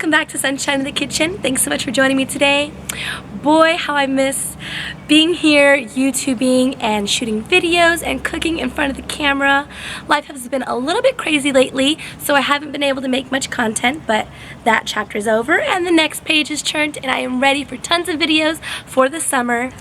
welcome back to Sunshine in the Kitchen. Thanks so much for joining me today. Boy, how I miss being here, YouTubing and shooting videos and cooking in front of the camera. Life has been a little bit crazy lately, so I haven't been able to make much content, but that chapter is over and the next page is turned and I am ready for tons of videos for the summer.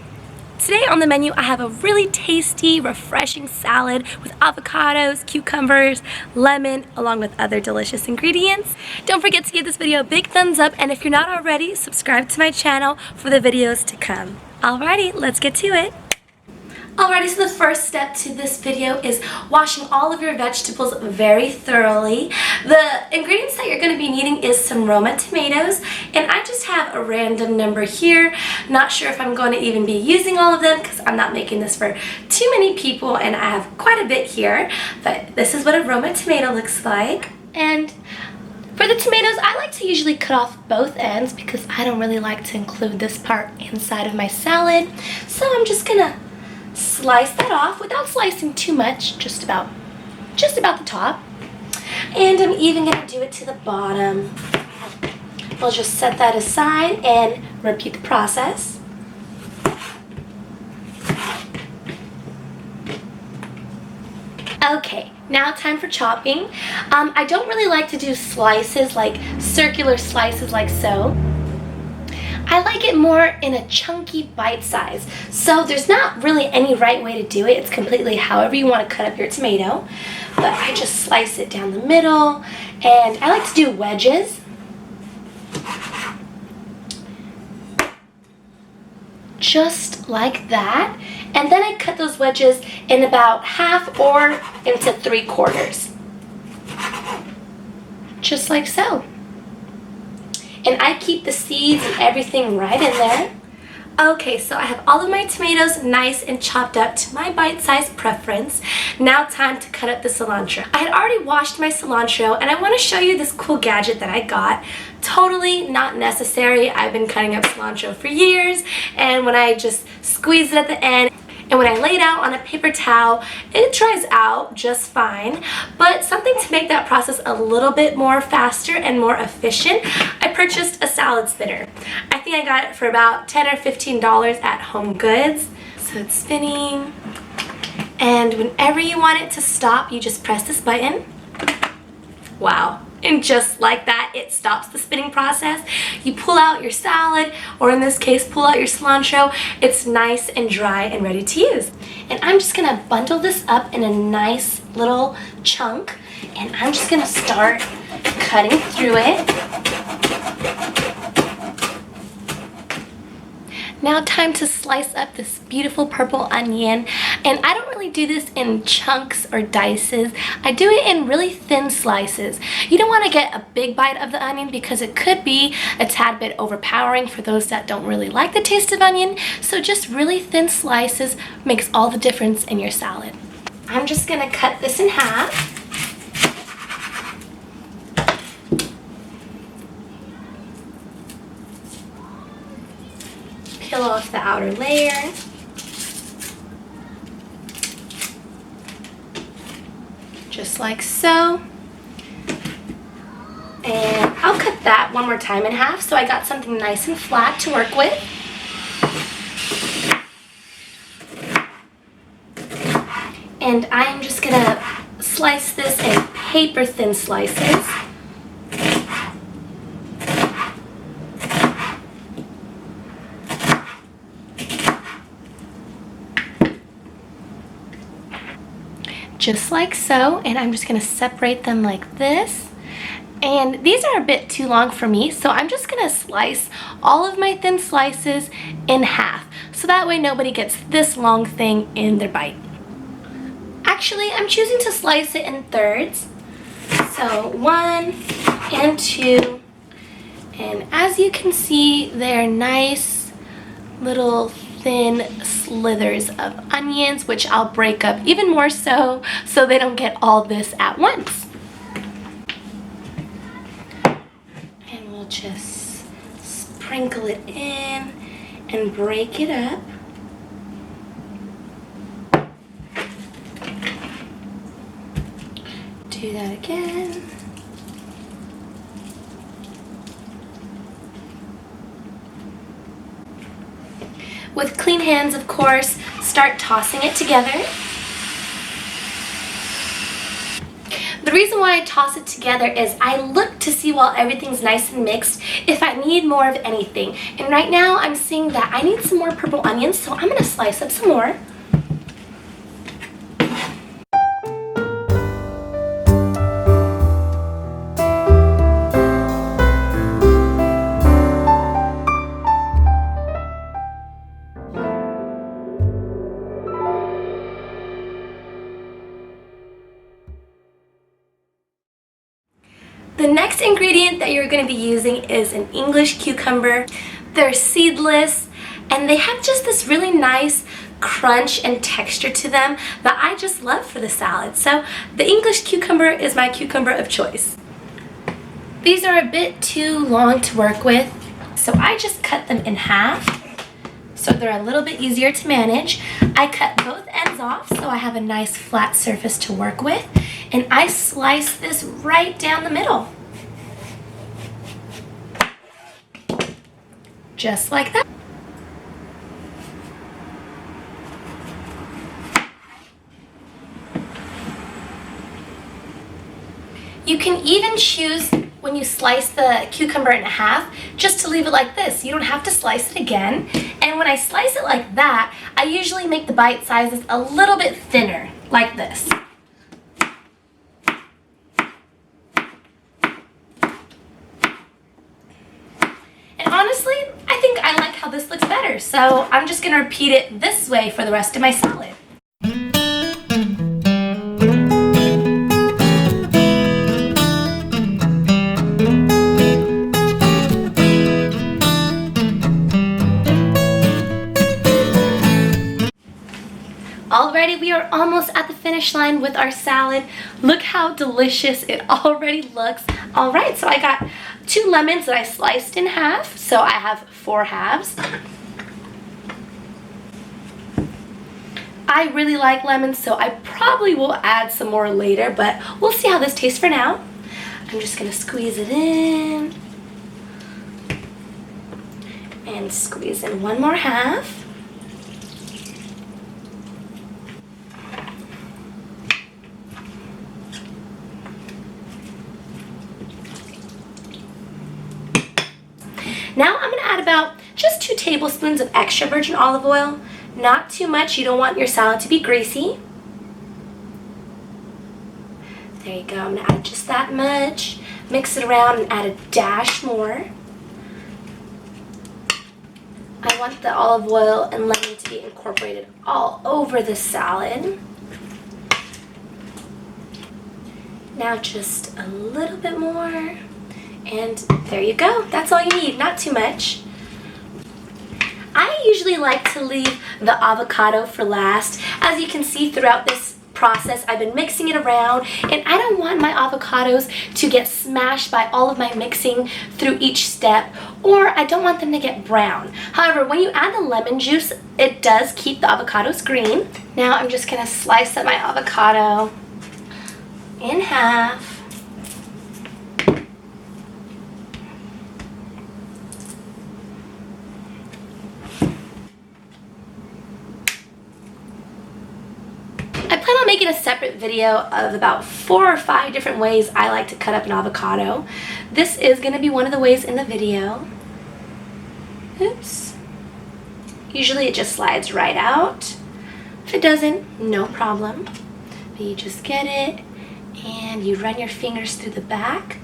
Today on the menu, I have a really tasty, refreshing salad with avocados, cucumbers, lemon, along with other delicious ingredients. Don't forget to give this video a big thumbs up, and if you're not already, subscribe to my channel for the videos to come. Alrighty, let's get to it. Alrighty, so the first step to this video is washing all of your vegetables very thoroughly. The ingredients that you're going to be needing is some Roma tomatoes, and I just have a random number here. Not sure if I'm going to even be using all of them because I'm not making this for too many people and I have quite a bit here, but this is what a Roma tomato looks like. And for the tomatoes, I like to usually cut off both ends because I don't really like to include this part inside of my salad. So I'm just gonna slice that off without slicing too much, just about the top. And I'm even gonna do it to the bottom. We'll just set that aside and repeat the process. Okay, now time for chopping. I don't really like to do slices, like circular slices like so. I like it more in a chunky bite size. So there's not really any right way to do it. It's completely however you want to cut up your tomato. But I just slice it down the middle, and I like to do wedges. Just like that. And then I cut those wedges in about half or into 3/4. Just like so. And I keep the seeds and everything right in there. Okay, so I have all of my tomatoes nice and chopped up to my bite-sized preference. Now time to cut up the cilantro. I had already washed my cilantro and I want to show you this cool gadget that I got. Totally not necessary. I've been cutting up cilantro for years, and when I just squeeze it at the end, and when I lay it out on a paper towel, it dries out just fine. But something to make that process a little bit more faster and more efficient, I purchased a salad spinner. I think I got it for about $10 or $15 at Home Goods. So it's spinning, and whenever you want it to stop, you just press this button. Wow. And just like that, it stops the spinning process. You pull out your salad, or in this case, pull out your cilantro. It's nice and dry and ready to use. And I'm just gonna bundle this up in a nice little chunk, and I'm just gonna start cutting through it. Now time to slice up this beautiful purple onion, and I don't really do this in chunks or dices. I do it in really thin slices. You don't want to get a big bite of the onion because it could be a tad bit overpowering for those that don't really like the taste of onion, so just really thin slices makes all the difference in your salad. I'm just gonna cut this in half. Peel off the outer layer. Just like so. And I'll cut that one more time in half so I got something nice and flat to work with. And I'm just gonna slice this in paper thin slices. Just like so, and I'm just gonna separate them like this. And these are a bit too long for me, so I'm just gonna slice all of my thin slices in half, so that way nobody gets this long thing in their bite. Actually, I'm choosing to slice it in thirds. So 1 and 2, and as you can see, they're nice little thin slithers of onions, which I'll break up even more so they don't get all this at once. And we'll just sprinkle it in and break it up. Do that again. With clean hands, of course, start tossing it together. The reason why I toss it together is I look to see while everything's nice and mixed if I need more of anything. And right now I'm seeing that I need some more purple onions, so I'm going to slice up some more. The next ingredient that you're going to be using is an English cucumber. They're seedless and they have just this really nice crunch and texture to them that I just love for the salad. So the English cucumber is my cucumber of choice. These are a bit too long to work with, so I just cut them in half so they're a little bit easier to manage. I cut both ends off so I have a nice flat surface to work with, and I slice this right down the middle. Just like that. You can even choose when you slice the cucumber in half just to leave it like this. You don't have to slice it again. And when I slice it like that, I usually make the bite sizes a little bit thinner, like this. And honestly, I think I like how this looks better, so I'm just gonna repeat it this way for the rest of my salad. Alrighty, we are almost at the finish line with our salad. Look how delicious it already looks. Alright, so I got 2 lemons that I sliced in half, so I have 4 halves. I really like lemons, so I probably will add some more later, but we'll see how this tastes for now. I'm just going to squeeze it in. And squeeze in 1 more half. Now I'm going to add about just 2 tablespoons of extra virgin olive oil. Not too much, you don't want your salad to be greasy. There you go, I'm going to add just that much. Mix it around and add a dash more. I want the olive oil and lemon to be incorporated all over the salad. Now just a little bit more. And there you go. That's all you need, not too much. I usually like to leave the avocado for last. As you can see throughout this process, I've been mixing it around, and I don't want my avocados to get smashed by all of my mixing through each step, or I don't want them to get brown. However, when you add the lemon juice, it does keep the avocados green. Now I'm just going to slice up my avocado in half. I plan on making a separate video of about 4 or 5 different ways I like to cut up an avocado. This is going to be one of the ways in the video. Oops. Usually it just slides right out. If it doesn't, no problem. But you just get it and you run your fingers through the back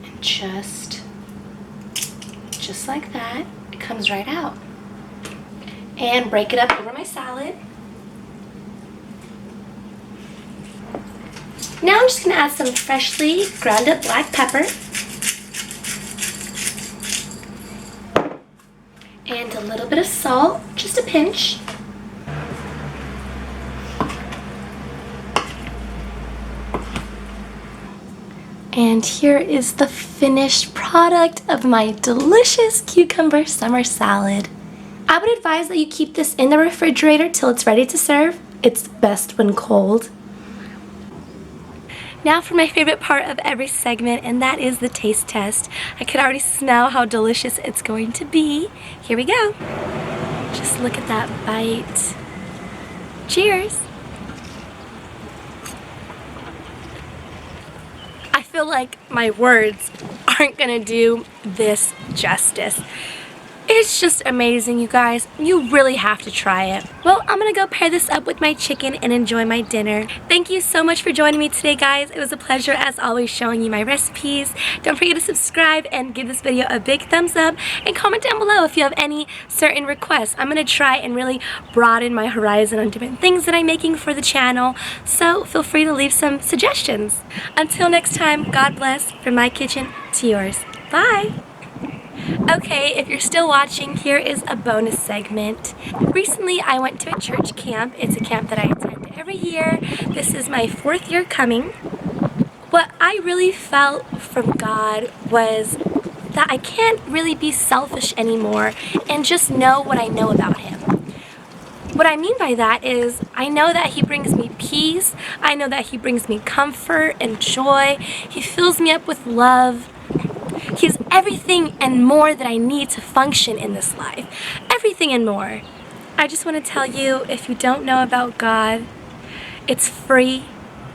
and just like that, it comes right out. And break it up over my salad. Now I'm just going to add some freshly ground up black pepper and a little bit of salt, just a pinch. And here is the finished product of my delicious cucumber summer salad. I would advise that you keep this in the refrigerator till it's ready to serve. It's best when cold. Now for my favorite part of every segment, and that is the taste test. I can already smell how delicious it's going to be. Here we go. Just look at that bite. Cheers! I feel like my words aren't gonna do this justice. It's just amazing, you guys. You really have to try it. Well, I'm gonna go pair this up with my chicken and enjoy my dinner. Thank you so much for joining me today, guys. It was a pleasure, as always, showing you my recipes. Don't forget to subscribe and give this video a big thumbs up, and comment down below if you have any certain requests. I'm gonna try and really broaden my horizon on different things that I'm making for the channel, so feel free to leave some suggestions. Until next time, God bless, from my kitchen to yours. Bye! Okay, if you're still watching, here is a bonus segment. Recently, I went to a church camp. It's a camp that I attend every year. This is my 4th year coming. What I really felt from God was that I can't really be selfish anymore and just know what I know about Him. What I mean by that is, I know that He brings me peace. I know that He brings me comfort and joy. He fills me up with love. He's everything and more that I need to function in this life. Everything and more. I just want to tell you, if you don't know about God, it's free.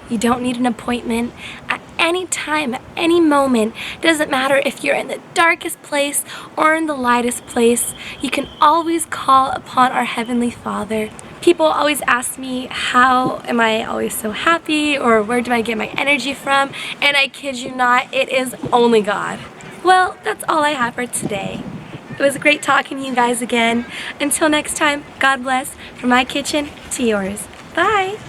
You don't need an appointment. At any time, at any moment, doesn't matter if you're in the darkest place or in the lightest place, you can always call upon our Heavenly Father. People always ask me, how am I always so happy, or where do I get my energy from? And I kid you not, it is only God. Well, that's all I have for today. It was great talking to you guys again. Until next time, God bless, from my kitchen to yours. Bye!